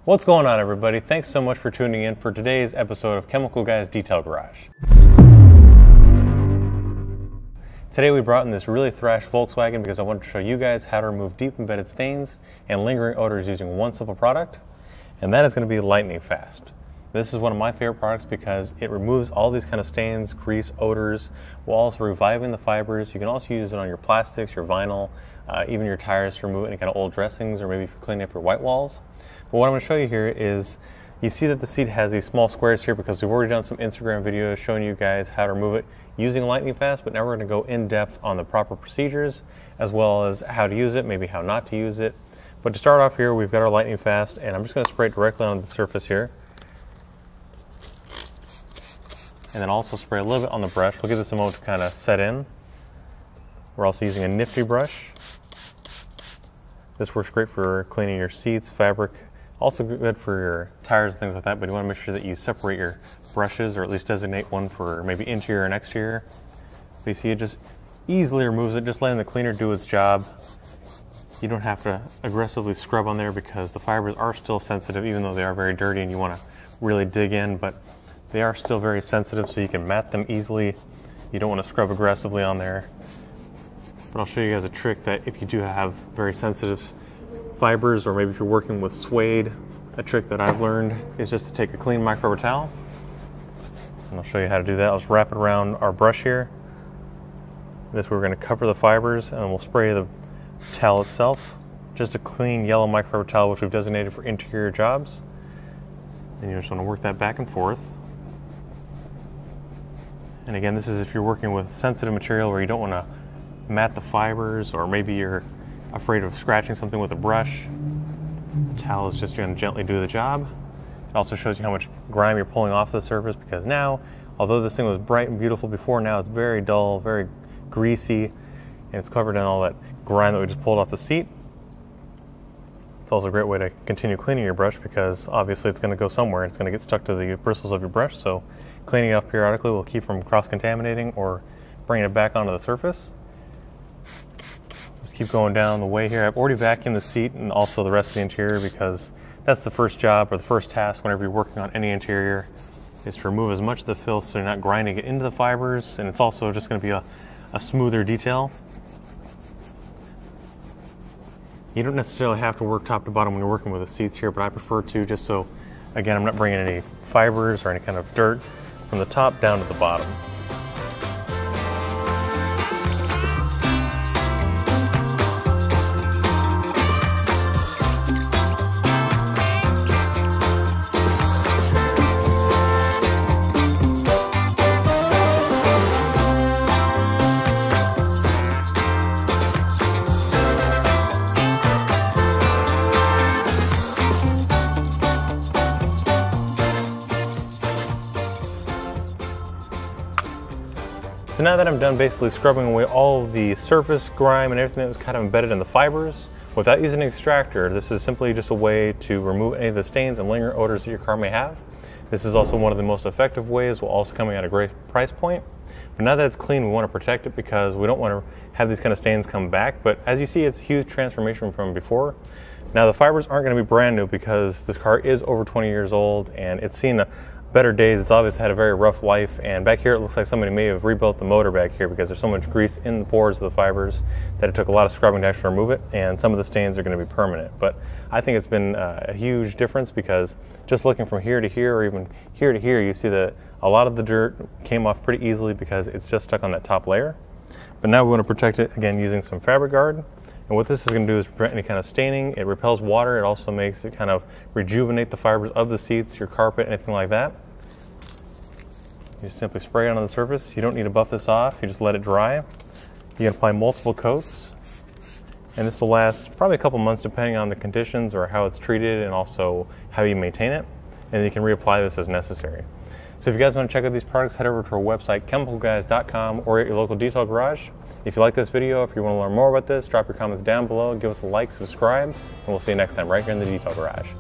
What's going on, everybody? Thanks so much for tuning in for today's episode of Chemical Guy's Detail Garage. Today we brought in this really thrashed Volkswagen because I wanted to show you guys how to remove deep embedded stains and lingering odors using one simple product, and that is going to be lightning fast. This is one of my favorite products because it removes all these kind of stains, grease, odors, while also reviving the fibers. You can also use it on your plastics, your vinyl, even your tires to remove any kind of old dressings, or maybe if you're cleaning up your white walls. But what I'm going to show you here is, you see that the seat has these small squares here because we've already done some Instagram videos showing you guys how to remove it using lightning fast, but now we're going to go in depth on the proper procedures as well as how to use it, maybe how not to use it. But to start off here, we've got our lightning fast, and I'm just going to spray it directly on the surface here. And then also spray a little bit on the brush. We'll give this a moment to kind of set in. We're also using a nifty brush. This works great for cleaning your seats, fabric, also good for your tires and things like that, but you want to make sure that you separate your brushes, or at least designate one for maybe interior and exterior. But you see it just easily removes it, just letting the cleaner do its job. You don't have to aggressively scrub on there because the fibers are still sensitive, even though they are very dirty and you want to really dig in, but they are still very sensitive, so you can mat them easily. You don't want to scrub aggressively on there. But I'll show you guys a trick that if you do have very sensitive fibers, or maybe if you're working with suede, a trick that I've learned is just to take a clean microfiber towel. And I'll show you how to do that. I'll just wrap it around our brush here. This we're going to cover the fibers, and we'll spray the towel itself. Just a clean yellow microfiber towel, which we've designated for interior jobs. And you just want to work that back and forth. And again, this is if you're working with sensitive material where you don't want to mat the fibers, or maybe you're afraid of scratching something with a brush. The towel is just going to gently do the job. It also shows you how much grime you're pulling off the surface, because now, although this thing was bright and beautiful before, now it's very dull, very greasy, and it's covered in all that grime that we just pulled off the seat. It's also a great way to continue cleaning your brush because obviously it's going to go somewhere. It's going to get stuck to the bristles of your brush, so cleaning it up periodically will keep from cross-contaminating or bringing it back onto the surface. Just keep going down the way here. I've already vacuumed the seat and also the rest of the interior because that's the first job, or the first task whenever you're working on any interior, is to remove as much of the filth so you're not grinding it into the fibers, and it's also just going to be a smoother detail. You don't necessarily have to work top to bottom when you're working with the seats here, but I prefer to, just so, again, I'm not bringing any fibers or any kind of dirt from the top down to the bottom. So now that I'm done basically scrubbing away all of the surface grime and everything that was kind of embedded in the fibers, without using an extractor, this is simply just a way to remove any of the stains and lingering odors that your car may have. This is also one of the most effective ways, while also coming at a great price point. But now that it's clean, we want to protect it because we don't want to have these kind of stains come back. But as you see, it's a huge transformation from before. Now the fibers aren't going to be brand new because this car is over 20 years old and it's seen better days. It's obviously had a very rough life, and back here it looks like somebody may have rebuilt the motor back here because there's so much grease in the pores of the fibers that it took a lot of scrubbing to actually remove it, and some of the stains are going to be permanent. But I think it's been a huge difference because just looking from here to here, or even here to here, you see that a lot of the dirt came off pretty easily because it's just stuck on that top layer. But now we want to protect it again using some fabric guard. And what this is going to do is prevent any kind of staining. It repels water. It also makes it kind of rejuvenate the fibers of the seats, your carpet, anything like that. You just simply spray it on the surface. You don't need to buff this off. You just let it dry. You can apply multiple coats. And this will last probably a couple months depending on the conditions or how it's treated and also how you maintain it. And you can reapply this as necessary. So if you guys want to check out these products, head over to our website, chemicalguys.com, or at your local detail garage. If you like this video, if you want to learn more about this, drop your comments down below, give us a like, subscribe, and we'll see you next time right here in the Detail Garage.